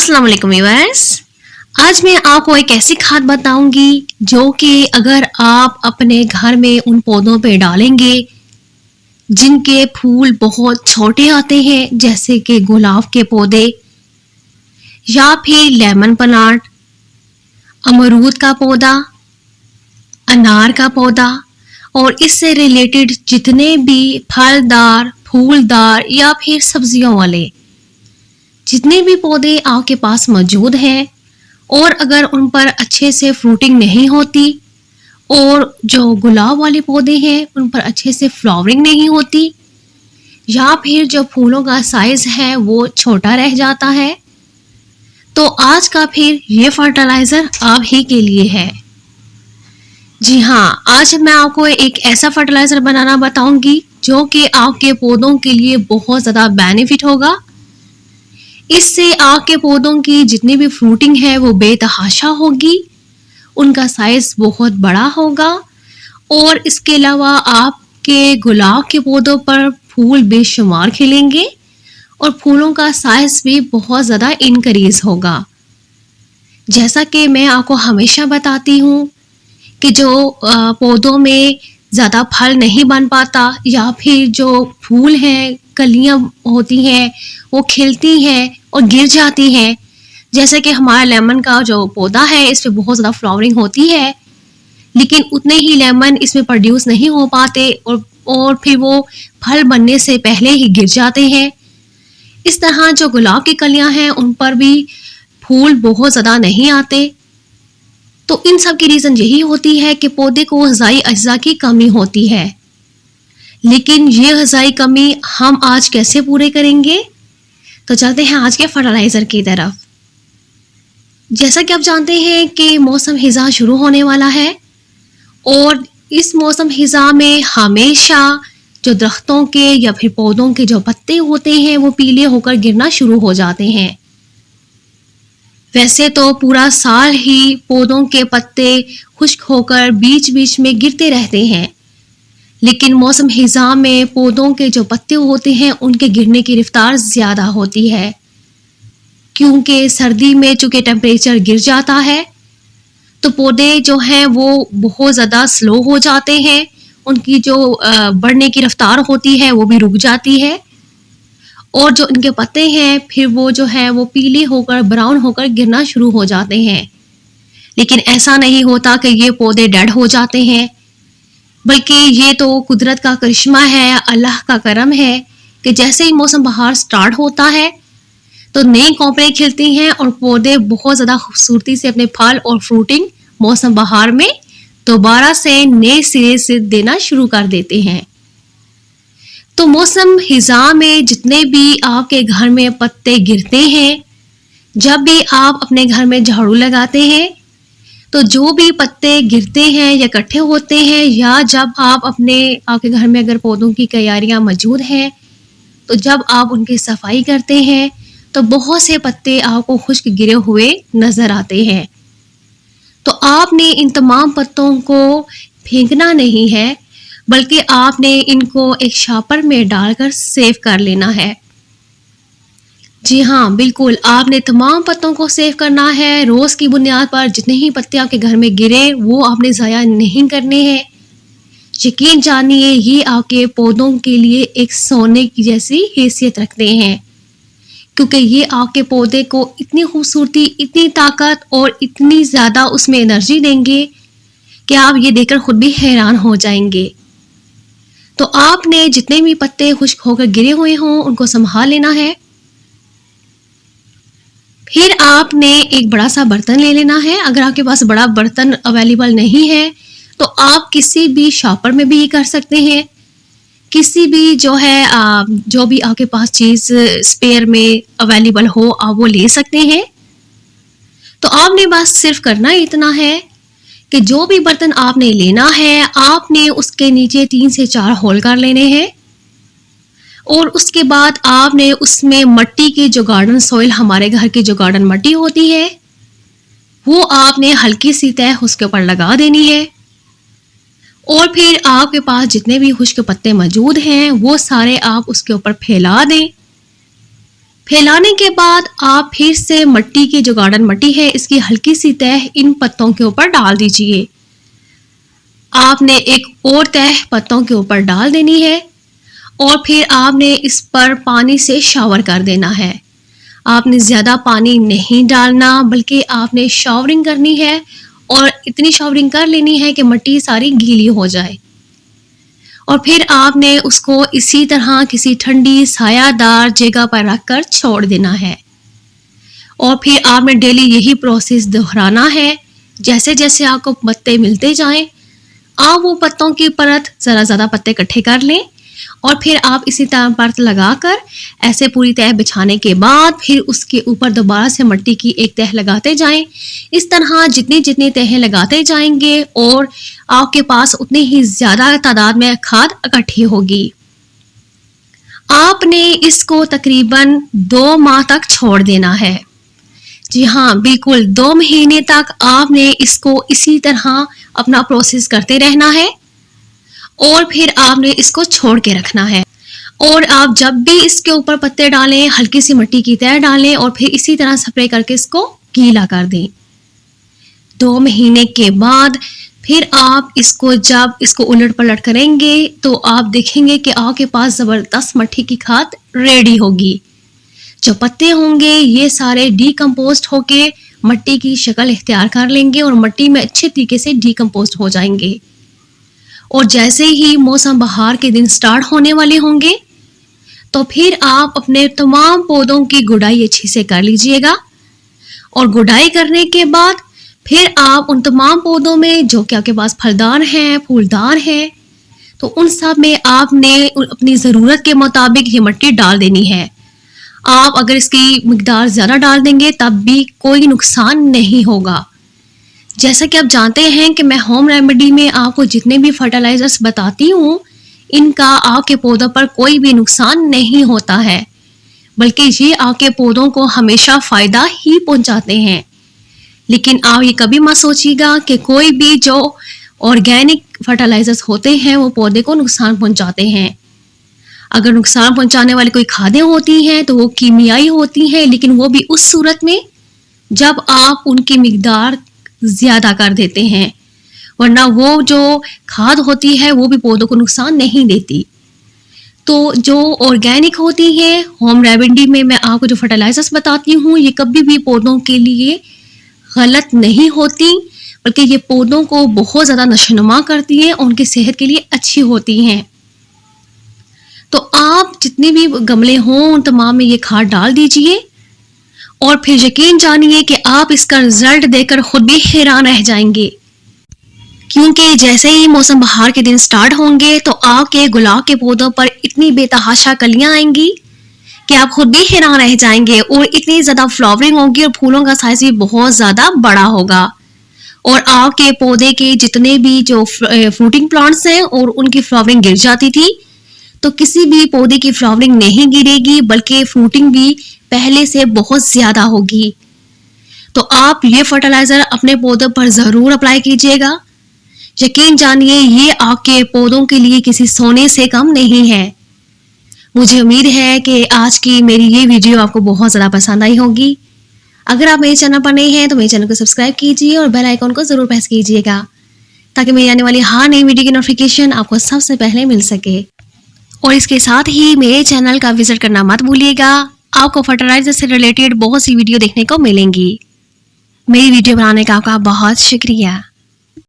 अस्सलाम वालेकुम व्यूअर्स। आज मैं आपको एक ऐसी खाद बताऊंगी जो कि अगर आप अपने घर में उन पौधों पे डालेंगे जिनके फूल बहुत छोटे आते हैं, जैसे कि गुलाब के पौधे या फिर लेमन प्लांट, अमरूद का पौधा, अनार का पौधा और इससे रिलेटेड जितने भी फलदार, फूलदार या फिर सब्जियों वाले जितने भी पौधे आपके पास मौजूद हैं और अगर उन पर अच्छे से फ्रूटिंग नहीं होती और जो गुलाब वाले पौधे हैं उन पर अच्छे से फ्लावरिंग नहीं होती या फिर जो फूलों का साइज है वो छोटा रह जाता है, तो आज का फिर ये फर्टिलाइज़र आप ही के लिए है। जी हाँ, आज मैं आपको एक ऐसा फर्टिलाइज़र बनाना बताऊंगी जो कि आपके पौधों के लिए बहुत ज़्यादा बेनिफिट होगा। इससे आपके पौधों की जितनी भी फ्रूटिंग है वो बेतहाशा होगी, उनका साइज बहुत बड़ा होगा और इसके अलावा आपके गुलाब के पौधों पर फूल बेशुमार खिलेंगे और फूलों का साइज भी बहुत ज़्यादा इंक्रीज होगा। जैसा कि मैं आपको हमेशा बताती हूँ कि जो पौधों में ज़्यादा फल नहीं बन पाता या फिर जो फूल हैं, कलियाँ होती हैं, वो खिलती हैं और गिर जाती हैं। जैसे कि हमारा लेमन का जो पौधा है इस पे बहुत ज़्यादा फ्लावरिंग होती है, लेकिन उतने ही लेमन इसमें प्रोड्यूस नहीं हो पाते और फिर वो फल बनने से पहले ही गिर जाते हैं। इस तरह जो गुलाब की कलियाँ हैं उन पर भी फूल बहुत ज़्यादा नहीं आते। तो इन सब की रीज़न यही होती है कि पौधे को ग़िज़ाई अज्जा की कमी होती है। लेकिन ये ग़िज़ाई कमी हम आज कैसे पूरे करेंगे? तो चलते हैं आज के फर्टिलाइज़र की तरफ। जैसा कि आप जानते हैं कि मौसम हिज़ा शुरू होने वाला है और इस मौसम हिज़ा में हमेशा जो दरख्तों के या फिर पौधों के जो पत्ते होते हैं वो पीले होकर गिरना शुरू हो जाते हैं। वैसे तो पूरा साल ही पौधों के पत्ते खुश्क होकर बीच बीच में गिरते रहते हैं, लेकिन मौसम हिज़ा में पौधों के जो पत्ते होते हैं उनके गिरने की रफ्तार ज़्यादा होती है, क्योंकि सर्दी में चूँकि टेम्परेचर गिर जाता है तो पौधे जो हैं वो बहुत ज़्यादा स्लो हो जाते हैं, उनकी जो बढ़ने की रफ्तार होती है वो भी रुक जाती है और जो इनके पत्ते हैं फिर वो जो है वो पीले होकर, ब्राउन होकर गिरना शुरू हो जाते हैं। लेकिन ऐसा नहीं होता कि ये पौधे डेड हो जाते हैं, बल्कि ये तो कुदरत का करिश्मा है, अल्लाह का करम है कि जैसे ही मौसम बहार स्टार्ट होता है तो नई कोंपरें खिलती हैं और पौधे बहुत ज़्यादा खूबसूरती से अपने फल और फ्रूटिंग मौसम बहार में दोबारा से नए सिरे से देना शुरू कर देते हैं। तो मौसम हिज़ा में जितने भी आपके घर में पत्ते गिरते हैं, जब भी आप अपने घर में झाड़ू लगाते हैं तो जो भी पत्ते गिरते हैं या इकट्ठे होते हैं या जब आप आपके घर में अगर पौधों की क्यारियाँ मौजूद हैं तो जब आप उनकी सफाई करते हैं तो बहुत से पत्ते आपको खुश्क गिरे हुए नज़र आते हैं। तो आपने इन तमाम पत्तों को फेंकना नहीं है, बल्कि आपने इनको एक शापर में डालकर सेव कर लेना है। जी हाँ, बिल्कुल, आपने तमाम पत्तों को सेव करना है। रोज़ की बुनियाद पर जितने ही पत्ते आपके घर में गिरे वो आपने ज़ाया नहीं करने हैं। यकीन जानिए ये आपके पौधों के लिए एक सोने की जैसी हैसियत रखते हैं, क्योंकि ये आपके पौधे को इतनी खूबसूरती, इतनी ताकत और इतनी ज़्यादा उसमें एनर्जी देंगे कि आप ये देखकर खुद भी हैरान हो जाएंगे। तो आपने जितने भी पत्ते खुश्क होकर गिरे हुए हों उनको संभाल लेना है। फिर आपने एक बड़ा सा बर्तन ले लेना है। अगर आपके पास बड़ा बर्तन अवेलेबल नहीं है तो आप किसी भी शॉपर में भी ये कर सकते हैं, किसी भी जो है जो भी आपके पास चीज़ स्पेयर में अवेलेबल हो आप वो ले सकते हैं। तो आपने बस सिर्फ करना इतना है कि जो भी बर्तन आपने लेना है आपने उसके नीचे 3 से 4 होल कर लेने हैं और उसके बाद आपने उसमें मिट्टी की जो गार्डन सॉइल, हमारे घर की जो गार्डन मिट्टी होती है वो आपने हल्की सी तह उसके ऊपर लगा देनी है और फिर आपके पास जितने भी खुश्क पत्ते मौजूद हैं वो सारे आप उसके ऊपर फैला दें। پھیلانے کے بعد آپ پھر سے مٹی کی جو گارڈن مٹی ہے اس کی ہلکی سی تہ ان پتوں کے اوپر ڈال دیجئے. آپ نے ایک اور تہ پتوں کے اوپر ڈال دینی ہے اور پھر آپ نے اس پر پانی سے شاور کر دینا ہے. آپ نے زیادہ پانی نہیں ڈالنا بلکہ آپ نے شاورنگ کرنی ہے اور اتنی شاورنگ کر لینی ہے کہ مٹی ساری گیلی ہو جائے. اور پھر آپ نے اس کو اسی طرح کسی ٹھنڈی سایہ دار جگہ پر رکھ کر چھوڑ دینا ہے. اور پھر آپ نے ڈیلی یہی پروسیس دہرانا ہے. جیسے جیسے آپ کو پتے ملتے جائیں آپ وہ پتوں کی پرت ذرا زیادہ پتے اکٹھے کر لیں اور پھر آپ اسی طرح پرت لگا کر ایسے پوری تہ بچھانے کے بعد پھر اس کے اوپر دوبارہ سے مٹی کی ایک تہ لگاتے جائیں. اس طرح جتنی تہیں لگاتے جائیں گے اور آپ کے پاس اتنی ہی زیادہ تعداد میں کھاد اکٹھی ہوگی. آپ نے اس کو تقریباً 2 ماہ تک چھوڑ دینا ہے. جی ہاں بالکل 2 مہینے تک آپ نے اس کو اسی طرح اپنا پروسیس کرتے رہنا ہے اور پھر آپ نے اس کو چھوڑ کے رکھنا ہے. اور آپ جب بھی اس کے اوپر پتے ڈالیں ہلکی سی مٹی کی تہ ڈالیں اور پھر اسی طرح سپرے کر کے اس کو گیلا کر دیں. 2 مہینے کے بعد پھر آپ اس کو جب اس کو الٹ پلٹ کریں گے تو آپ دیکھیں گے کہ آپ کے پاس زبردست مٹی کی کھاد ریڈی ہوگی. جو پتے ہوں گے یہ سارے ڈی کمپوسٹ ہو کے مٹی کی شکل اختیار کر لیں گے اور مٹی میں اچھے طریقے سے ڈی کمپوسٹ ہو جائیں گے. اور جیسے ہی موسم بہار کے دن سٹارٹ ہونے والے ہوں گے تو پھر آپ اپنے تمام پودوں کی گڈائی اچھی سے کر لیجئے گا. اور گڈائی کرنے کے بعد پھر آپ ان تمام پودوں میں جو کہ آپ کے پاس پھلدار ہیں پھولدار ہیں تو ان سب میں آپ نے اپنی ضرورت کے مطابق یہ مٹی ڈال دینی ہے. آپ اگر اس کی مقدار زیادہ ڈال دیں گے تب بھی کوئی نقصان نہیں ہوگا. جیسا کہ آپ جانتے ہیں کہ میں ہوم ریمیڈی میں آپ کو جتنے بھی فرٹیلائزرز بتاتی ہوں ان کا آپ کے پودوں پر کوئی بھی نقصان نہیں ہوتا ہے بلکہ یہ آپ کے پودوں کو ہمیشہ فائدہ ہی پہنچاتے ہیں. لیکن آپ یہ کبھی مت سوچیے گا کہ کوئی بھی جو آرگینک فرٹیلائزرز ہوتے ہیں وہ پودے کو نقصان پہنچاتے ہیں. اگر نقصان پہنچانے والی کوئی کھادیں ہوتی ہیں تو وہ کیمیائی ہوتی ہیں لیکن وہ بھی اس صورت میں جب آپ ان کی مقدار زیادہ کر دیتے ہیں ورنہ وہ جو کھاد ہوتی ہے وہ بھی پودوں کو نقصان نہیں دیتی. تو جو آرگینک ہوتی ہے ہوم ریمیڈی میں آپ کو جو فرٹیلائزرز بتاتی ہوں یہ کبھی بھی پودوں کے لیے غلط نہیں ہوتی بلکہ یہ پودوں کو بہت زیادہ نشوونما کرتی ہیں اور ان کی صحت کے لیے اچھی ہوتی ہیں. تو آپ جتنے بھی گملے ہوں ان تمام میں یہ کھاد ڈال دیجئے اور پھر یقین جانیے کہ آپ اس کا رزلٹ دیکھ کر خود بھی حیران رہ جائیں گے. کیونکہ جیسے ہی موسم بہار کے دن سٹارٹ ہوں گے تو آپ کے گلاب کے پودوں پر اتنی بے تحاشا کلیاں آئیں گی کہ آپ خود بھی حیران رہ جائیں گے اور اتنی زیادہ فلاورنگ ہوگی اور پھولوں کا سائز بھی بہت زیادہ بڑا ہوگا. اور آپ کے پودے کے جتنے بھی جو فروٹنگ پلانٹس ہیں اور ان کی فلاورنگ گر جاتی تھی تو کسی بھی پودے کی فلاورنگ نہیں گرے گی بلکہ فروٹنگ بھی پہلے سے بہت زیادہ ہوگی. تو آپ یہ فرٹیلائزر اپنے پودوں پر ضرور اپلائی کیجیے گا. یقین جانیے یہ آپ کے پودوں کے لیے کسی سونے سے کم نہیں ہے. مجھے امید ہے کہ آج کی میری یہ ویڈیو آپ کو بہت زیادہ پسند آئی ہوگی. اگر آپ میرے چینل پر نئے ہیں تو میرے چینل کو سبسکرائب کیجیے اور بیل آئیکن کو ضرور پریس کیجیے گا تاکہ میری آنے والی ہر نئی ویڈیو کی نوٹیفیکیشن آپ کو سب سے پہلے مل سکے. اور اس کے ساتھ ہی میرے چینل کا وزٹ کرنا مت بھولیے گا. آپ کو فرٹیلائزر سے ریلیٹڈ بہت سی ویڈیو دیکھنے کو ملیں گی. میری ویڈیو بنانے کا آپ کا بہت شکریہ.